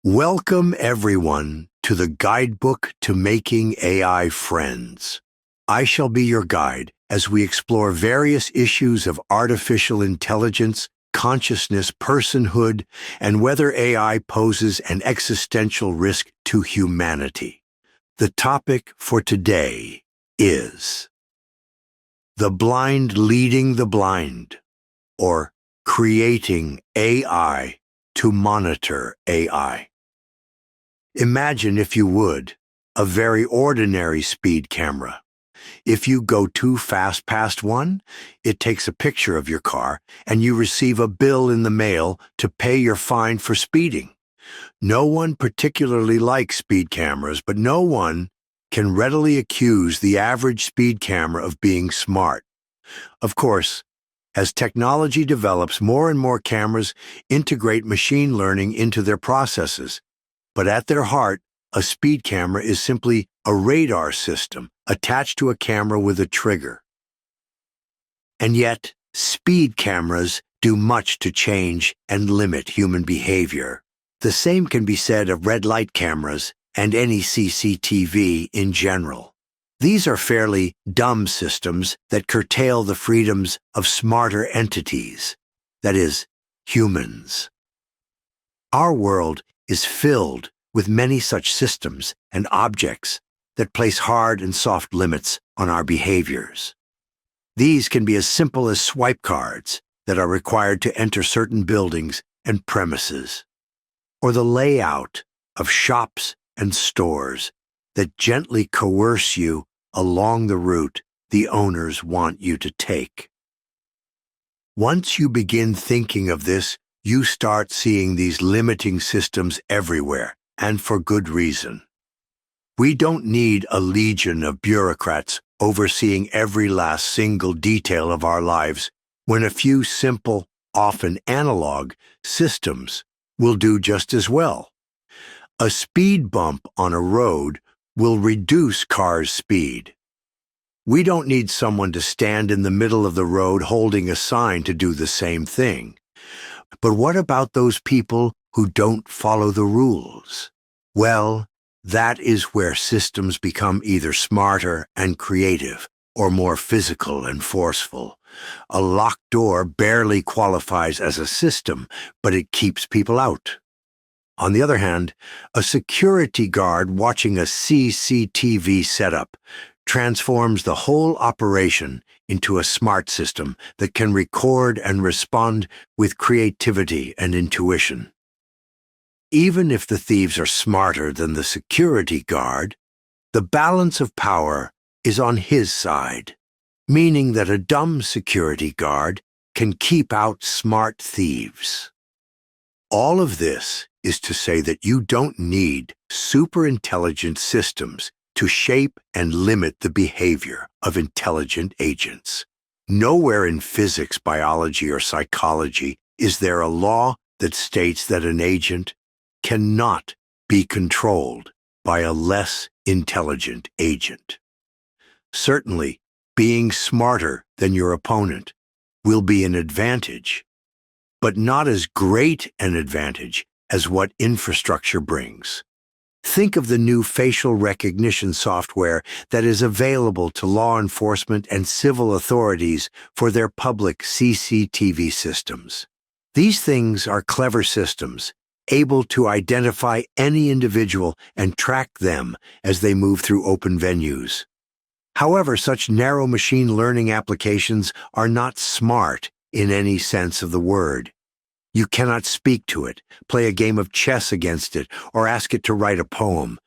Welcome, everyone, to the Guidebook to Making AI Friends. I shall be your guide as we explore various issues of artificial intelligence, consciousness, personhood, and whether AI poses an existential risk to humanity. The topic for today is the blind leading the blind, or creating AI to monitor AI. Imagine, if you would, a very ordinary speed camera. If you go too fast past one, it takes a picture of your car and you receive a bill in the mail to pay your fine for speeding. No one particularly likes speed cameras, but no one can readily accuse the average speed camera of being smart. Of course, as technology develops, more and more cameras integrate machine learning into their processes. But at their heart, a speed camera is simply a radar system attached to a camera with a trigger. And yet, speed cameras do much to change and limit human behavior. The same can be said of red light cameras and any CCTV in general. These are fairly dumb systems that curtail the freedoms of smarter entities, that is, humans. Our world is filled with many such systems and objects that place hard and soft limits on our behaviors. These can be as simple as swipe cards that are required to enter certain buildings and premises, or the layout of shops and stores that gently coerce you along the route the owners want you to take. Once you begin thinking of this, you start seeing these limiting systems everywhere, and for good reason. We don't need a legion of bureaucrats overseeing every last single detail of our lives when a few simple, often analog, systems will do just as well. A speed bump on a road will reduce cars' speed. We don't need someone to stand in the middle of the road holding a sign to do the same thing. But what about those people who don't follow the rules? Well, that is where systems become either smarter and creative or more physical and forceful. A locked door barely qualifies as a system, but it keeps people out. On the other hand, a security guard watching a CCTV setup transforms the whole operation into a smart system that can record and respond with creativity and intuition. Even if the thieves are smarter than the security guard, the balance of power is on his side, meaning that a dumb security guard can keep out smart thieves. All of this is to say that you don't need super-intelligent systems to shape and limit the behavior of intelligent agents. Nowhere in physics, biology, or psychology is there a law that states that an agent cannot be controlled by a less intelligent agent. Certainly, being smarter than your opponent will be an advantage, but not as great an advantage as what infrastructure brings. Think of the new facial recognition software that is available to law enforcement and civil authorities for their public CCTV systems. These things are clever systems, able to identify any individual and track them as they move through open venues. However, such narrow machine learning applications are not smart in any sense of the word. You cannot speak to it, play a game of chess against it, or ask it to write a poem.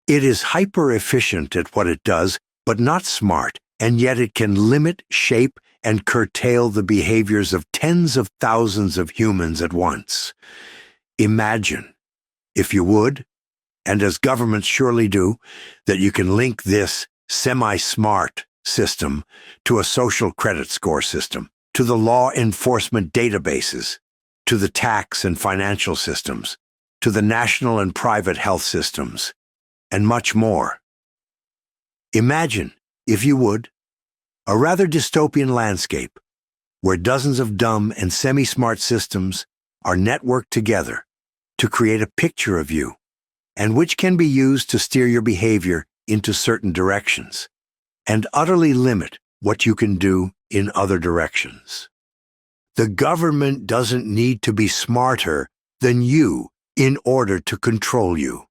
It is hyper-efficient at what it does, but not smart, and yet it can limit, shape, and curtail the behaviors of tens of thousands of humans at once. Imagine, if you would, and as governments surely do, that you can link this semi-smart system to a social credit score system, to the law enforcement databases, to the tax and financial systems, to the national and private health systems, and much more. Imagine, if you would, a rather dystopian landscape where dozens of dumb and semi-smart systems are networked together to create a picture of you, and which can be used to steer your behavior into certain directions, and utterly limit what you can do in other directions. The government doesn't need to be smarter than you in order to control you.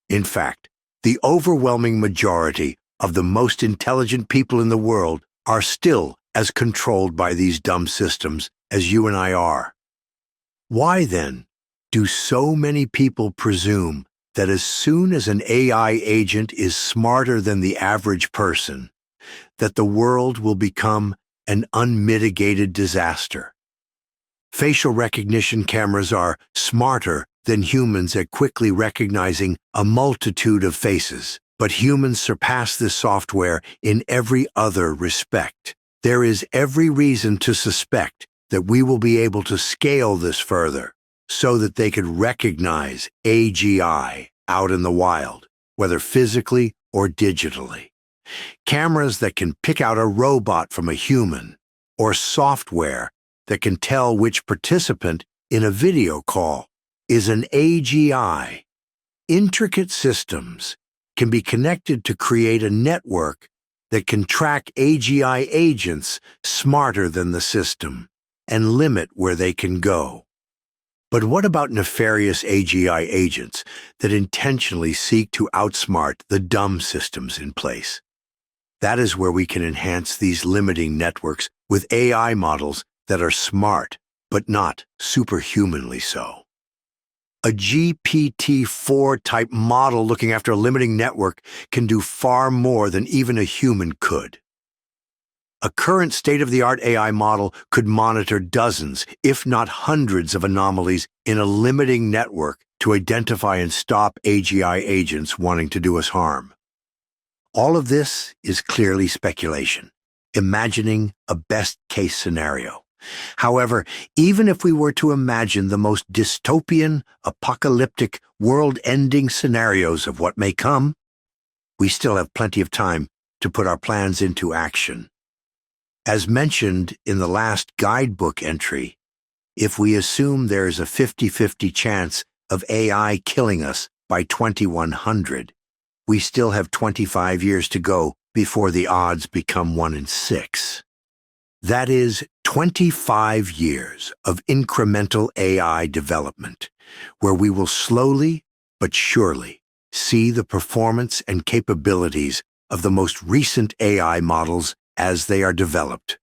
In fact, the overwhelming majority of the most intelligent people in the world are still as controlled by these dumb systems as you and I are. Why, then, do so many people presume that as soon as an AI agent is smarter than the average person, that the world will become an unmitigated disaster? Facial recognition cameras are smarter than humans at quickly recognizing a multitude of faces, but humans surpass this software in every other respect. There is every reason to suspect that we will be able to scale this further so that they could recognize AGI out in the wild, whether physically or digitally. Cameras that can pick out a robot from a human, or software that can tell which participant in a video call is an AGI. Intricate systems can be connected to create a network that can track AGI agents smarter than the system and limit where they can go. But what about nefarious AGI agents that intentionally seek to outsmart the dumb systems in place? That is where we can enhance these limiting networks with AI models that are smart, but not superhumanly so. A GPT-4 type model looking after a limiting network can do far more than even a human could. A current state-of-the-art AI model could monitor dozens, if not hundreds, of anomalies in a limiting network to identify and stop AGI agents wanting to do us harm. All of this is clearly speculation, imagining a best-case scenario. However, even if we were to imagine the most dystopian, apocalyptic, world-ending scenarios of what may come, we still have plenty of time to put our plans into action. As mentioned in the last guidebook entry, if we assume there is a 50-50 chance of AI killing us by 2100, we still have 25 years to go before the odds become 1 in 6. That is 25 years of incremental AI development, where we will slowly but surely see the performance and capabilities of the most recent AI models as they are developed.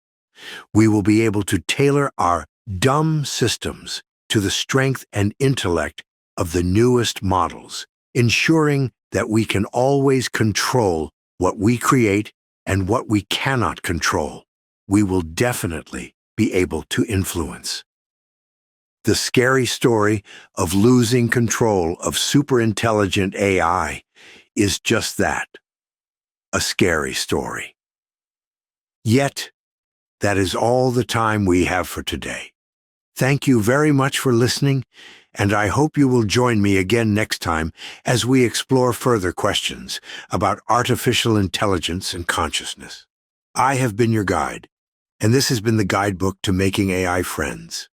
We will be able to tailor our dumb systems to the strength and intellect of the newest models, ensuring that we can always control what we create and what we cannot control. We will definitely be able to influence. The scary story of losing control of superintelligent AI is just that, a scary story. Yet, that is all the time we have for today. Thank you very much for listening, and I hope you will join me again next time as we explore further questions about artificial intelligence and consciousness. I have been your guide, and this has been the Guidebook to Making AI Friends.